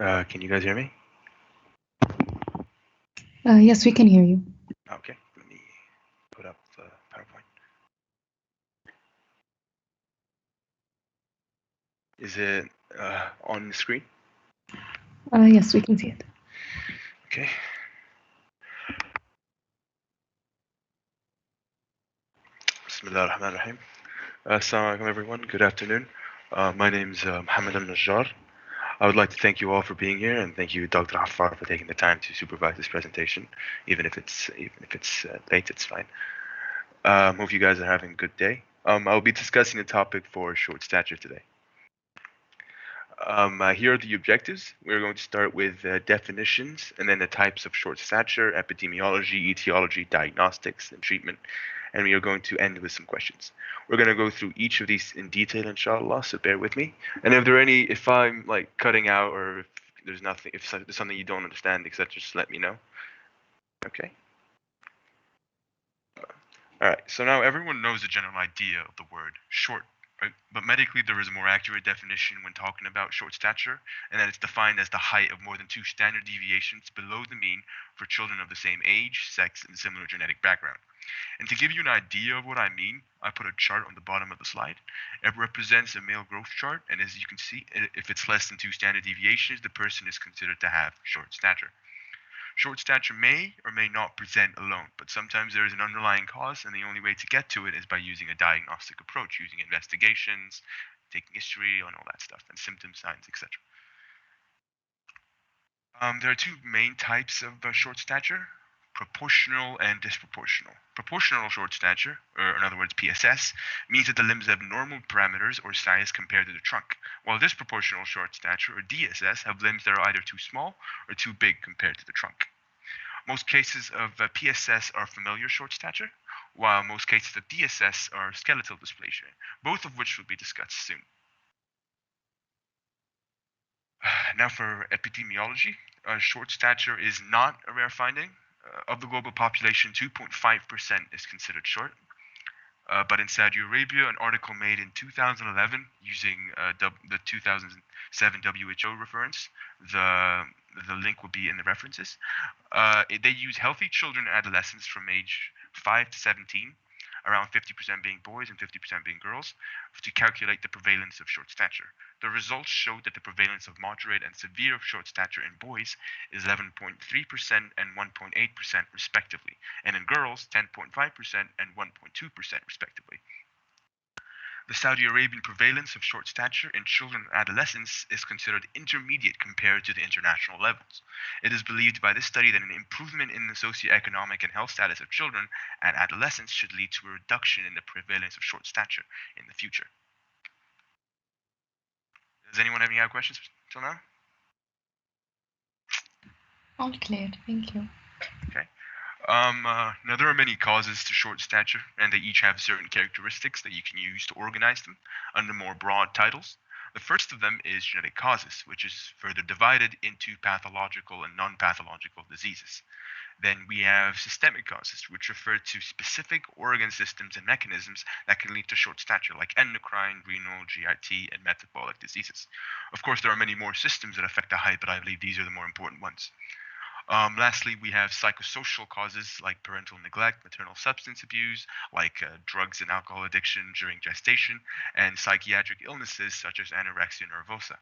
Can you guys hear me? Yes, we can hear you. Okay, let me put up the PowerPoint. Is it on the screen? Yes, we can see it. Okay. Bismillah ar-Rahman ar-Rahim. Assalamu alaikum everyone. Good afternoon. My name's Mohammed al-Najjar. I would like to thank you all for being here, and thank you, Dr. Affar, for taking the time to supervise this presentation. Even if it's late, it's fine. Hope you guys are having a good day. I'll be discussing the topic for short stature today. Here are the objectives. We're going to start with definitions, and then the types of short stature, epidemiology, etiology, diagnostics, and treatment. And we are going to end with some questions. We're going to go through each of these in detail, inshallah, so bear with me. And if I'm like cutting out, or if there's nothing, if there's something you don't understand, etc., just let me know. Okay? All right, so now everyone knows the general idea of the word short, right? But medically, there is a more accurate definition when talking about short stature, and that it's defined as the height of more than 2 standard deviations below the mean for children of the same age, sex, and similar genetic background. And to give you an idea of what I mean, I put a chart on the bottom of the slide. It represents a male growth chart, and as you can see, if it's less than 2 standard deviations, the person is considered to have short stature. Short stature may or may not present alone, but sometimes there is an underlying cause, and the only way to get to it is by using a diagnostic approach, using investigations, taking history, and all that stuff, and symptom signs, etc. There are two main types of short stature: proportional and disproportional. Proportional short stature, or in other words PSS, means that the limbs have normal parameters or size compared to the trunk, while disproportional short stature, or DSS, have limbs that are either too small or too big compared to the trunk. Most cases of PSS are familiar short stature, while most cases of DSS are skeletal dysplasia, both of which will be discussed soon. Now for epidemiology. Short stature is not a rare finding. Of the global population, 2.5% is considered short. But in Saudi Arabia, an article made in 2011 using the 2007 WHO reference, the link will be in the references. They use healthy children and adolescents from age 5 to 17, around 50% being boys and 50% being girls, to calculate the prevalence of short stature. The results showed that the prevalence of moderate and severe short stature in boys is 11.3% and 1.8% respectively, and in girls 10.5% and 1.2% respectively. The Saudi Arabian prevalence of short stature in children and adolescents is considered intermediate compared to the international levels. It is believed by this study that an improvement in the socioeconomic and health status of children and adolescents should lead to a reduction in the prevalence of short stature in the future. Does anyone have any other questions till now? All clear. Thank you. Okay. Now, there are many causes to short stature, and they each have certain characteristics that you can use to organize them under more broad titles. The first of them is genetic causes, which is further divided into pathological and non-pathological diseases. Then we have systemic causes, which refer to specific organ systems and mechanisms that can lead to short stature, like endocrine, renal, GIT, and metabolic diseases. Of course, there are many more systems that affect the height, but I believe these are the more important ones. Lastly, we have psychosocial causes like parental neglect, maternal substance abuse, like drugs and alcohol addiction during gestation, and psychiatric illnesses such as anorexia nervosa.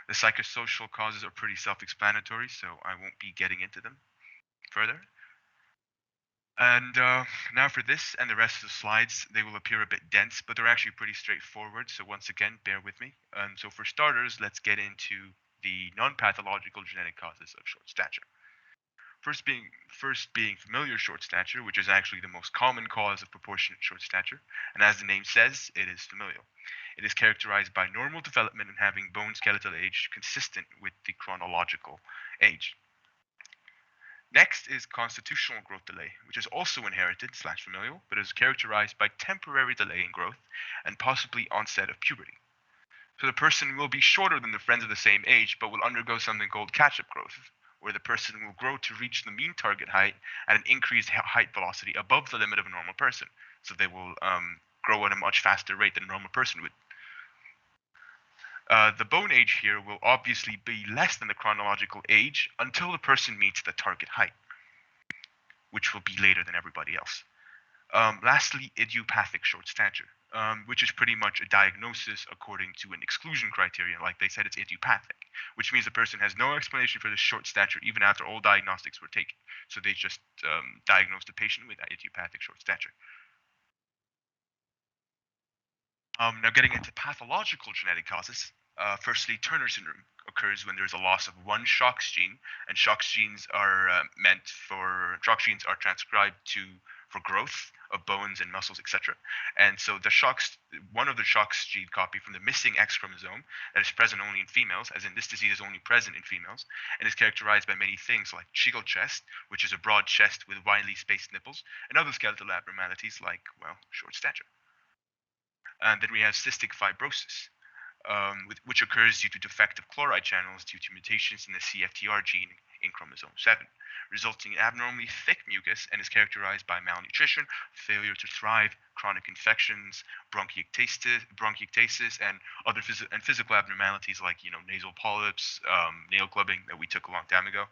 The psychosocial causes are pretty self-explanatory, so I won't be getting into them further. And now for this and the rest of the slides, they will appear a bit dense, but they're actually pretty straightforward, so once again, bear with me. So for starters, let's get into the non-pathological genetic causes of short stature. First being familiar short stature, which is actually the most common cause of proportionate short stature, and as the name says, it is familial. It is characterized by normal development and having bone skeletal age consistent with the chronological age. Next is constitutional growth delay, which is also inherited/familial, but is characterized by temporary delay in growth and possibly onset of puberty. So the person will be shorter than the friends of the same age, but will undergo something called catch-up growth, where the person will grow to reach the mean target height at an increased height velocity above the limit of a normal person. So they will grow at a much faster rate than a normal person would. The bone age here will obviously be less than the chronological age until the person meets the target height, which will be later than everybody else. Lastly, idiopathic short stature, which is pretty much a diagnosis according to an exclusion criterion. Like they said, it's idiopathic, which means the person has no explanation for the short stature even after all diagnostics were taken. So they just diagnosed the patient with idiopathic short stature. Now, getting into pathological genetic causes, firstly, Turner syndrome occurs when there's a loss of one SHOX gene, and SHOX genes are SHOX genes are transcribed for growth of bones and muscles, etc. And so one of the SHOX gene copy from the missing X chromosome that is present only in females, as in this disease is only present in females, and is characterized by many things like chigal chest, which is a broad chest with widely spaced nipples, and other skeletal abnormalities like, well, short stature. And then we have cystic fibrosis, which occurs due to defective chloride channels due to mutations in the CFTR gene in chromosome 7, resulting in abnormally thick mucus and is characterized by malnutrition, failure to thrive, chronic infections, bronchiectasis, and other physical abnormalities like nasal polyps, nail clubbing that we took a long time ago.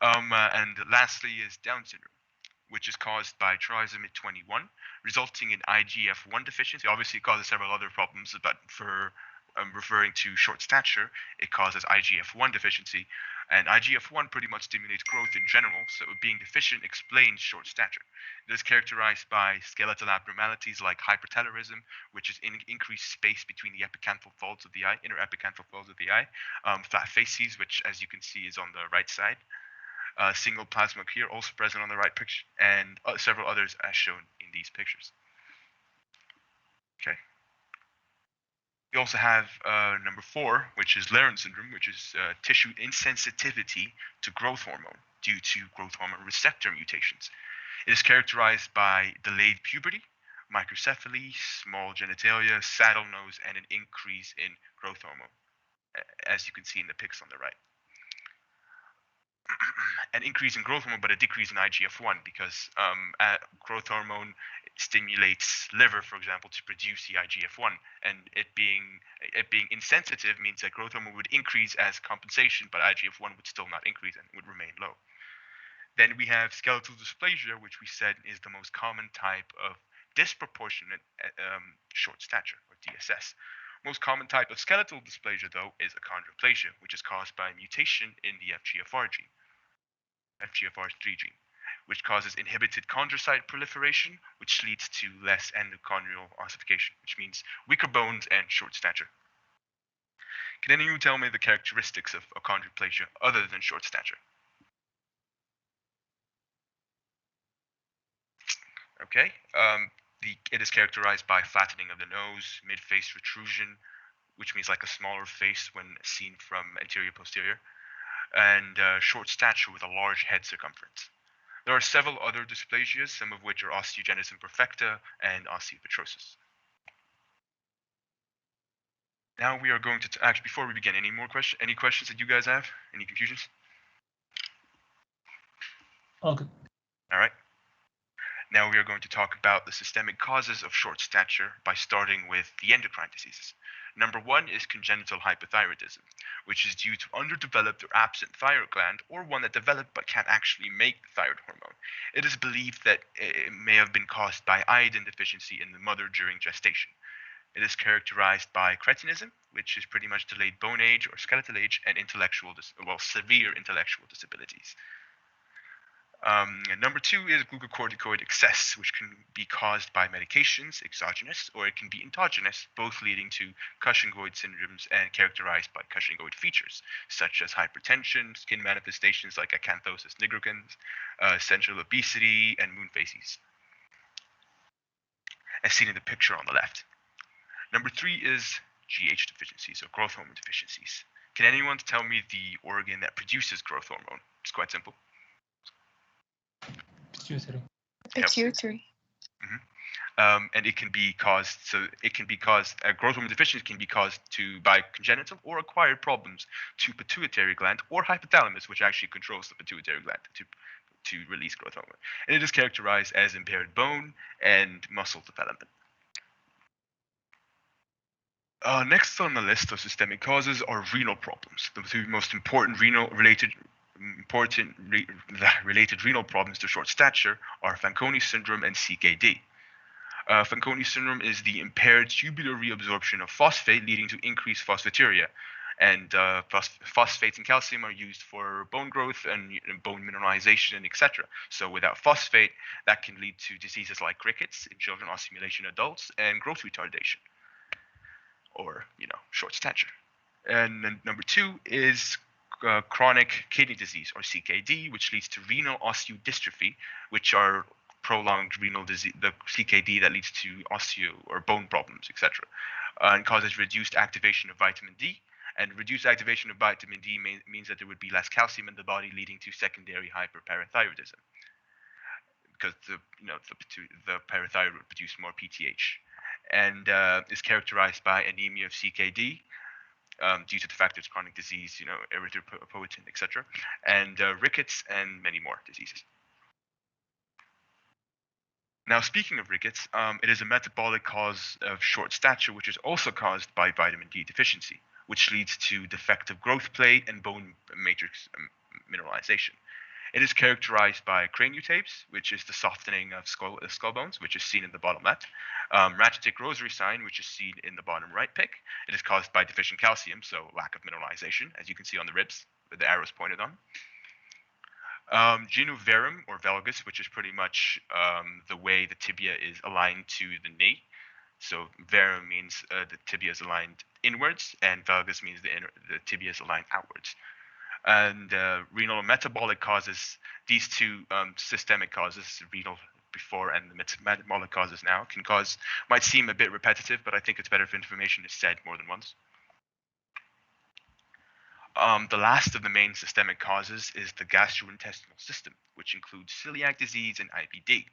And lastly is Down syndrome, which is caused by trisomy 21, resulting in IGF-1 deficiency. Obviously, it causes several other problems, but for referring to short stature, it causes IGF-1 deficiency. And IGF-1 pretty much stimulates growth in general, so being deficient explains short stature. It is characterized by skeletal abnormalities like hypertelorism, which is increased space between the epicanthal folds of the eye, inner epicanthal folds of the eye, flat facies, which, as you can see, is on the right side, single plasma here also present on the right picture, and several others as shown in these pictures. Okay. We also have number 4, which is Laron syndrome, which is tissue insensitivity to growth hormone due to growth hormone receptor mutations. It is characterized by delayed puberty, microcephaly, small genitalia, saddle nose, and an increase in growth hormone, as you can see in the pics on the right. An increase in growth hormone, but a decrease in IGF-1 because growth hormone stimulates liver, for example, to produce the IGF-1, and it being insensitive means that growth hormone would increase as compensation, but IGF-1 would still not increase and would remain low. Then we have skeletal dysplasia, which we said is the most common type of disproportionate short stature, or DSS. Most common type of skeletal dysplasia, though, is achondroplasia, which is caused by a mutation in the FGFR gene. FGFR3 gene, which causes inhibited chondrocyte proliferation, which leads to less endochondral ossification, which means weaker bones and short stature. Can any of you tell me the characteristics of achondroplasia other than short stature? Okay. It is characterized by flattening of the nose, mid-face protrusion, which means like a smaller face when seen from anterior-posterior, and short stature with a large head circumference. There are several other dysplasias, some of which are osteogenesis imperfecta and osteopetrosis. Now we are going to actually, before we begin, any questions that you guys have? Any confusions? Okay. All right. Now we are going to talk about the systemic causes of short stature by starting with the endocrine diseases. Number 1 is congenital hypothyroidism, which is due to underdeveloped or absent thyroid gland, or one that developed but can't actually make the thyroid hormone. It is believed that it may have been caused by iodine deficiency in the mother during gestation. It is characterized by cretinism, which is pretty much delayed bone age or skeletal age, and severe intellectual disabilities. Number 2 is glucocorticoid excess, which can be caused by medications, exogenous, or it can be endogenous, both leading to Cushingoid syndromes and characterized by Cushingoid features, such as hypertension, skin manifestations like acanthosis nigricans, central obesity, and moon phases, as seen in the picture on the left. Number 3 is GH deficiencies, or growth hormone deficiencies. Can anyone tell me the organ that produces growth hormone? It's quite simple. Pituitary. Pituitary. And it can be caused. Growth hormone deficiency can be caused by congenital or acquired problems to pituitary gland or hypothalamus, which actually controls the pituitary gland to release growth hormone. And it is characterized as impaired bone and muscle development. Next on the list of systemic causes are renal problems. The two most important related renal problems to short stature are Fanconi syndrome and CKD. Fanconi syndrome is the impaired tubular reabsorption of phosphate, leading to increased phosphaturia. And phosphates and calcium are used for bone growth and bone mineralization, etc. So without phosphate, that can lead to diseases like rickets in children, osteomalacia in adults, and growth retardation, or short stature. And then number two is chronic kidney disease, or CKD, which leads to renal osteodystrophy, which are prolonged renal disease, the CKD that leads to osteo or bone problems, etc., and causes reduced activation of vitamin D. And reduced activation of vitamin D means that there would be less calcium in the body, leading to secondary hyperparathyroidism, because the parathyroid would produce more PTH, and is characterized by anemia of CKD, due to the fact that it's chronic disease, erythropoietin, etc., and rickets, and many more diseases. Now, speaking of rickets, it is a metabolic cause of short stature, which is also caused by vitamin D deficiency, which leads to defective growth plate and bone matrix mineralization. It is characterized by craniotapes, which is the softening of skull bones, which is seen in the bottom left. Rachitic rosary sign, which is seen in the bottom right pic. It is caused by deficient calcium, so lack of mineralization, as you can see on the ribs, with the arrows pointed on. Genu varum, or valgus, which is pretty much the way the tibia is aligned to the knee. So varum means the tibia is aligned inwards, and valgus means the tibia is aligned outwards. And renal metabolic causes, these two systemic causes, renal before and the metabolic causes now, might seem a bit repetitive, but I think it's better if information is said more than once. The last of the main systemic causes is the gastrointestinal system, which includes celiac disease and IBD.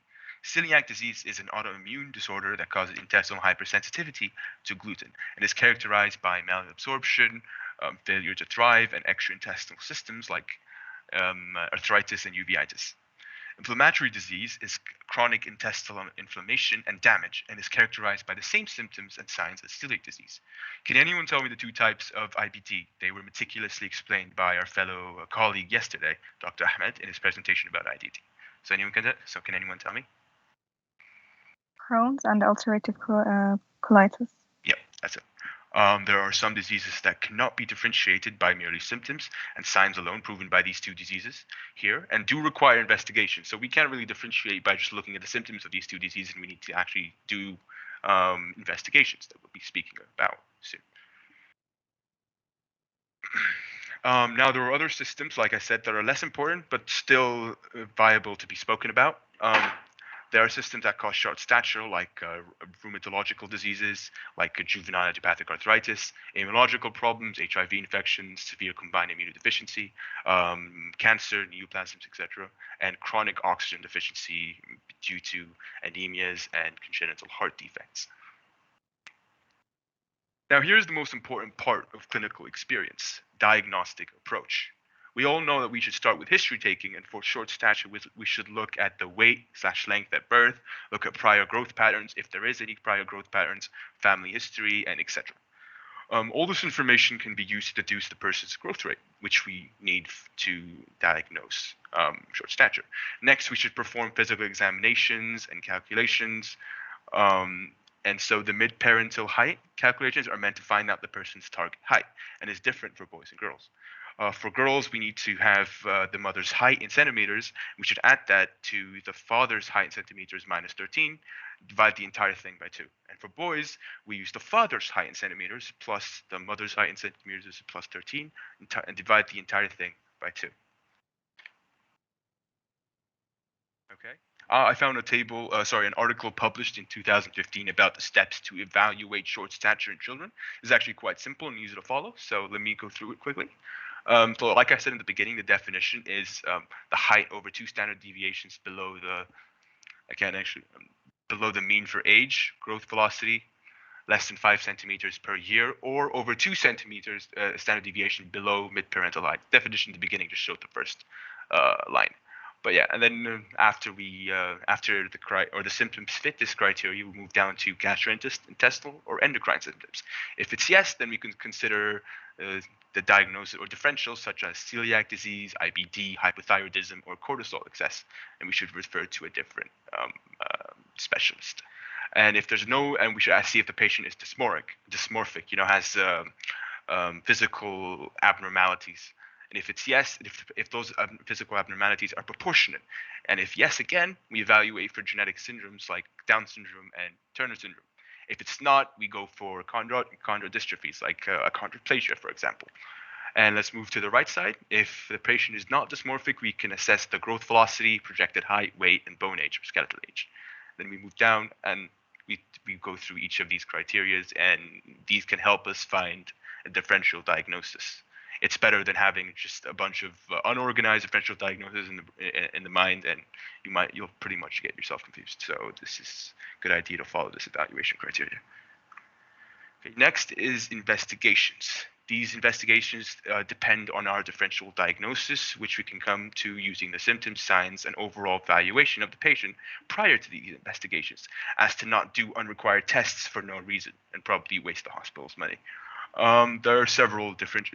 Celiac disease is an autoimmune disorder that causes intestinal hypersensitivity to gluten and is characterized by malabsorption, failure to thrive, and extraintestinal systems like arthritis and uveitis. Inflammatory disease is chronic intestinal inflammation and damage, and is characterized by the same symptoms and signs as celiac disease. Can anyone tell me the two types of IBD? They were meticulously explained by our fellow colleague yesterday, Dr. Ahmed, in his presentation about IBD. So can anyone tell me? Crohn's and ulcerative colitis. Yep, that's it. There are some diseases that cannot be differentiated by merely symptoms and signs alone, proven by these two diseases here, and do require investigation. So we can't really differentiate by just looking at the symptoms of these two diseases, and we need to actually do investigations that we'll be speaking about soon. Now, there are other systems, like I said, that are less important, but still viable to be spoken about. There are systems that cause short stature, like rheumatological diseases, like juvenile idiopathic arthritis, immunological problems, HIV infections, severe combined immunodeficiency, cancer, neoplasms, etc., and chronic oxygen deficiency due to anemias and congenital heart defects. Now, here's the most important part of clinical experience: diagnostic approach. We all know that we should start with history taking, and for short stature, we should look at the weight/length at birth, look at prior growth patterns, if there is any prior growth patterns, family history, and etc. All this information can be used to deduce the person's growth rate, which we need to diagnose short stature. Next, we should perform physical examinations and calculations. And so the mid-parental height calculations are meant to find out the person's target height, and is different for boys and girls. For girls, we need to have the mother's height in centimeters. We should add that to the father's height in centimeters minus 13, divide the entire thing by 2. And for boys, we use the father's height in centimeters plus the mother's height in centimeters plus 13, and divide the entire thing by 2. Okay. I found an article published in 2015 about the steps to evaluate short stature in children. It's actually quite simple and easy to follow, so let me go through it quickly. So like I said in the beginning, the definition is the height over 2 standard deviations below below the mean for age, growth velocity, less than 5 centimeters per year, or over 2 centimeters standard deviation below mid-parental height. Definition in the beginning just showed the first line. But yeah, and then after the symptoms fit this criteria, we move down to gastrointestinal or endocrine symptoms. If it's yes, then we can consider the diagnosis or differentials such as celiac disease, IBD, hypothyroidism, or cortisol excess, and we should refer to a different specialist. And if there's no, and we should see if the patient is dysmorphic, has physical abnormalities. And if it's yes, if those physical abnormalities are proportionate, and if yes again, we evaluate for genetic syndromes like Down syndrome and Turner syndrome. If it's not, we go for chondrodystrophies like achondroplasia, for example. And let's move to the right side. If the patient is not dysmorphic, we can assess the growth velocity, projected height, weight, and bone age or skeletal age. Then we move down and we go through each of these criteria, and these can help us find a differential diagnosis. It's better than having just a bunch of unorganized differential diagnoses in the mind, and you'll pretty much get yourself confused. So this is a good idea to follow this evaluation criteria. Okay, next is investigations. These investigations depend on our differential diagnosis, which we can come to using the symptoms, signs, and overall evaluation of the patient prior to these investigations, as to not do unrequired tests for no reason and probably waste the hospital's money. There are several different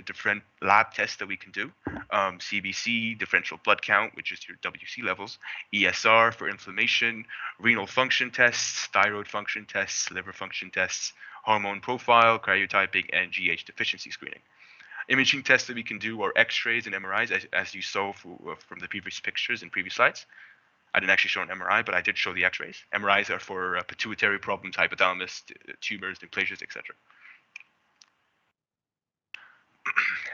lab tests that we can do. CBC, differential blood count, which is your WC levels, ESR for inflammation, renal function tests, thyroid function tests, liver function tests, hormone profile, karyotyping, and GH deficiency screening. Imaging tests that we can do are X-rays and MRIs, as you saw from the previous pictures and previous slides. I didn't actually show an MRI, but I did show the X-rays. MRIs are for pituitary problems, hypothalamus, tumors, neoplasias, etc.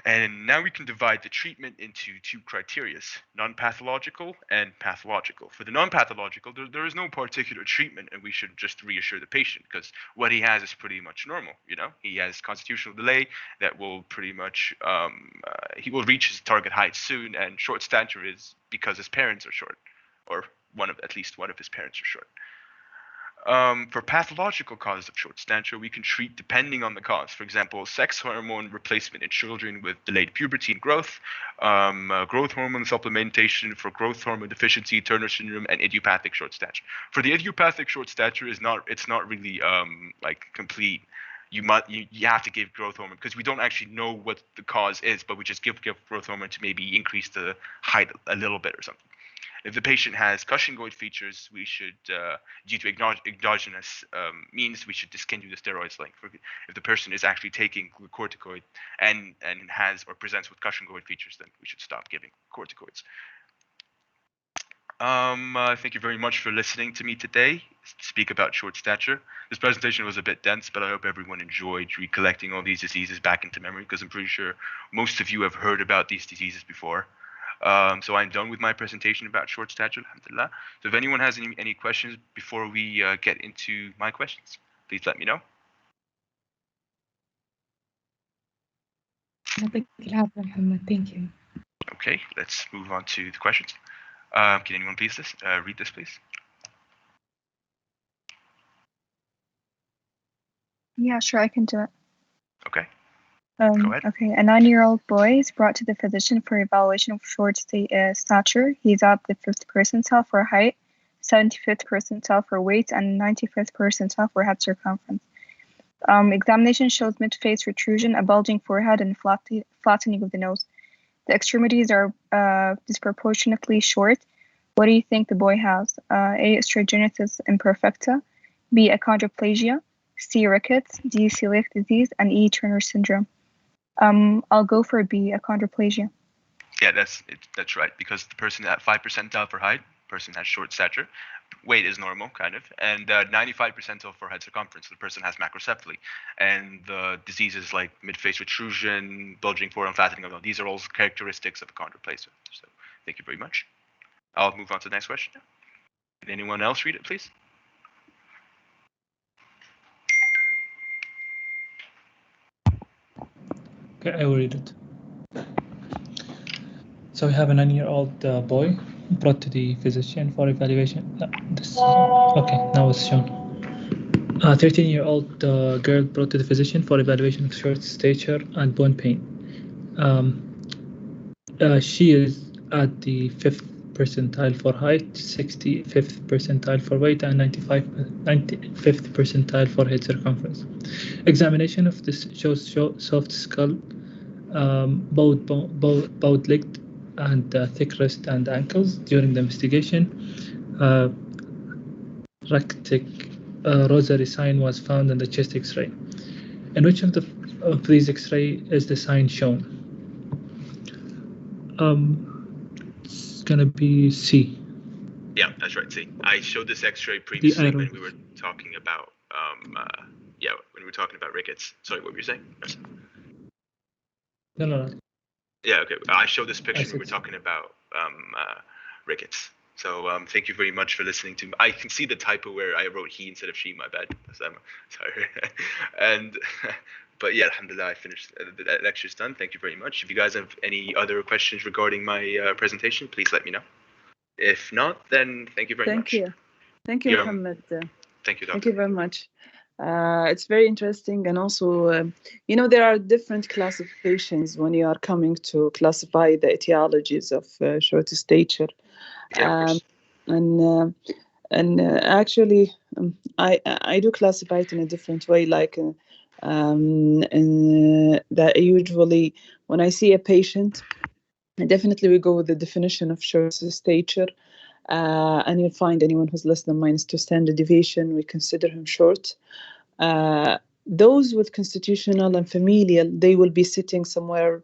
And now we can divide the treatment into two criteria, non-pathological and pathological. For the non-pathological, there is no particular treatment, and we should just reassure the patient because what he has is pretty much normal. He has constitutional delay that will pretty much, he will reach his target height soon, and short stature is because his parents are short, or at least one of his parents are short. For pathological causes of short stature, we can treat depending on the cause. For example, sex hormone replacement in children with delayed puberty and growth, growth hormone supplementation for growth hormone deficiency, Turner syndrome, and idiopathic short stature. For the idiopathic short stature, it's not really like complete. You have to give growth hormone because we don't actually know what the cause is, but we just give growth hormone to maybe increase the height a little bit or something. If the patient has Cushingoid features, we should, due to exogenous means, we should discontinue the steroids. Like if the person is actually taking glucocorticoid and has or presents with Cushingoid features, then we should stop giving corticoids. Thank you very much for listening to me today speak about short stature. This presentation was a bit dense, but I hope everyone enjoyed recollecting all these diseases back into memory, because I'm pretty sure most of you have heard about these diseases before. So I'm done with my presentation about short stature, alhamdulillah. So if anyone has any questions before we get into my questions, please let me know. Thank you. Okay, let's move on to the questions. Can anyone please read this, please? Yeah, sure, I can do it. Okay. Go ahead. Okay, a 9-year-old boy is brought to the physician for evaluation of short stature. He's at the 5th percentile for height, 75th percentile for weight, and 95th percentile for head circumference. Examination shows mid-face protrusion, a bulging forehead, and flattening of the nose. The extremities are disproportionately short. What do you think the boy has? A. Osteogenesis imperfecta, B. Achondroplasia, C. Rickets, D. celiac disease, and E. Turner syndrome. I'll go for B. Achondroplasia. Yeah, that's right, because the person at 5th percentile for height, person has short stature, weight is normal, kind of, and 95th percentile for head circumference, the person has macrocephaly, and the diseases like mid-face protrusion, bulging forearm, flattening of the nose, these are all characteristics of achondroplasia. So thank you very much. I'll move on to the next question. Can anyone else read it, please? Okay, I will read it. So we have a 9-year-old boy brought to the physician for evaluation. Okay, now it's shown. A 13-year-old girl brought to the physician for evaluation of short stature and bone pain. She is at the 5th percentile for height, 65th percentile for weight, and 95th percentile for head circumference. Examination of this shows soft skull, bowed-legged, and thick wrist and ankles. During the investigation, ractic rosary sign was found in the chest X-ray. In which of these X-ray is the sign shown? It's gonna be C. Yeah, that's right. See, I showed this X-ray previously arrow. when we were talking about when we were talking about rickets. Sorry, what were you saying? Yes. No. Yeah, okay. I showed this picture I when we were see. talking about rickets. So thank you very much for listening to me. I can see the typo where I wrote he instead of she. My bad. So sorry. And but yeah, alhamdulillah, I finished. The lecture's done. Thank you very much. If you guys have any other questions regarding my presentation, please let me know. If not, then thank you very much. Thank you, Yeah. Muhammad. Thank you, Doctor. Thank you very much. It's very interesting, and also, there are different classifications when you are coming to classify the etiologies of short stature. Yeah, of course. And actually, I do classify it in a different way. Like, that usually when I see a patient, I definitely we go with the definition of short stature. And you'll find anyone who's less than -2 standard deviation, we consider him short. Those with constitutional and familial, they will be sitting somewhere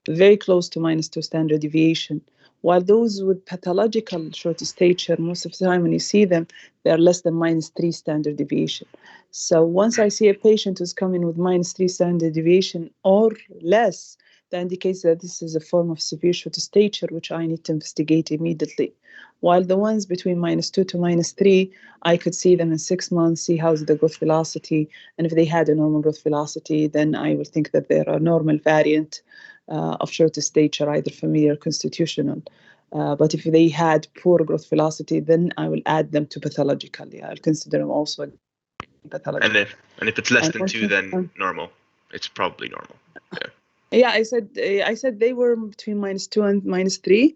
very close to -2 standard deviation. While those with pathological short stature, most of the time when you see them, they are less than -3 standard deviation. So once I see a patient who's coming with -3 standard deviation or less, that indicates that this is a form of severe short stature, which I need to investigate immediately. While the ones between -2 to -3, I could see them in 6 months, see how's the growth velocity. And if they had a normal growth velocity, then I will think that they're a normal variant of short stature, either familial or constitutional. But if they had poor growth velocity, then I will add them to pathologically. I'll consider them also pathological. And if it's less than 2, then normal. It's probably normal. Yeah, I said they were between -2 and -3.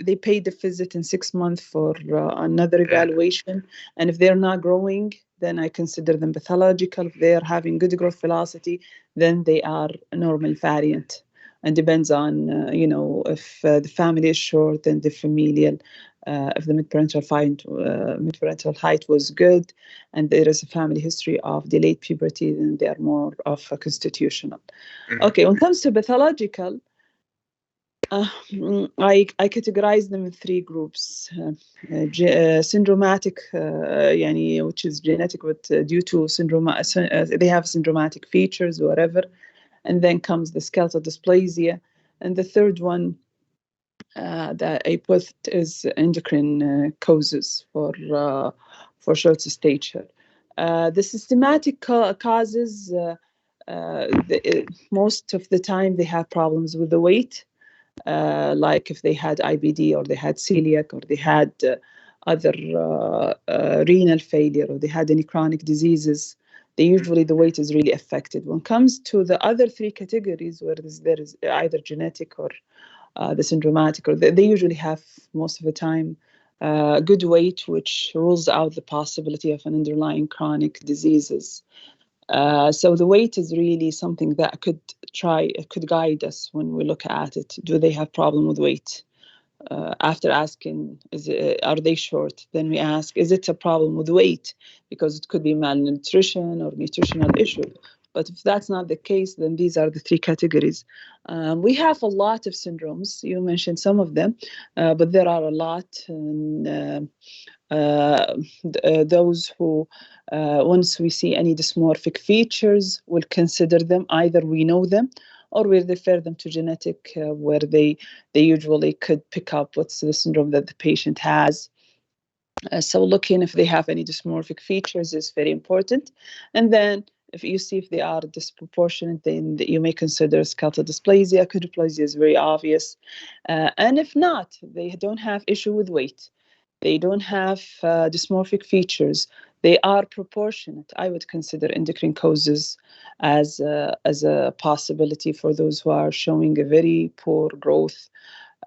They paid the visit in 6 months for another evaluation, and if they're not growing, then I consider them pathological. If they're having good growth velocity, then they are a normal variant, and depends on if the family is short and the familial. If the midparental height was good, and there is a family history of delayed puberty, then they are more of a constitutional. Okay, when it comes to pathological, I categorize them in 3 groups. Syndromatic, which is genetic, but due to syndrome, they have syndromatic features or whatever. And then comes the skeletal dysplasia. And the third one that I put is endocrine causes for short stature. The systematic causes, most of the time they have problems with the weight. Like if they had IBD or they had celiac or they had other renal failure or they had any chronic diseases, usually the weight is really affected. When it comes to the other 3 categories, where there is either genetic or the syndromatic, or they usually have most of the time good weight, which rules out the possibility of an underlying chronic diseases. So the weight is really something that could guide us when we look at it. Do they have problem with weight? After asking, are they short? Then we ask, is it a problem with weight? Because it could be malnutrition or nutritional issue. But if that's not the case, then these are the 3 categories. We have a lot of syndromes. You mentioned some of them, but there are a lot. And, those who, once we see any dysmorphic features, we'll consider them. Either we know them, or we refer them to genetic, where they usually could pick up what's the syndrome that the patient has. So looking if they have any dysmorphic features is very important. And then if you see if they are disproportionate, then you may consider skeletal dysplasia. Quadriplasia is very obvious. And if not, they don't have issue with weight. They don't have dysmorphic features. They are proportionate. I would consider endocrine causes as a possibility for those who are showing a very poor growth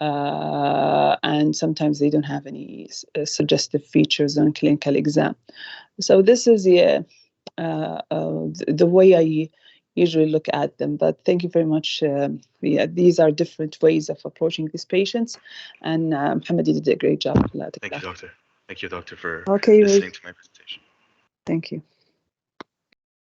and sometimes they don't have any suggestive features on clinical exam. So this is the way I usually look at them. But thank you very much. These are different ways of approaching these patients, and Mohammed, you did a great job. Thank you, doctor. Thank you, doctor, for Okay, listening to my presentation. Thank you.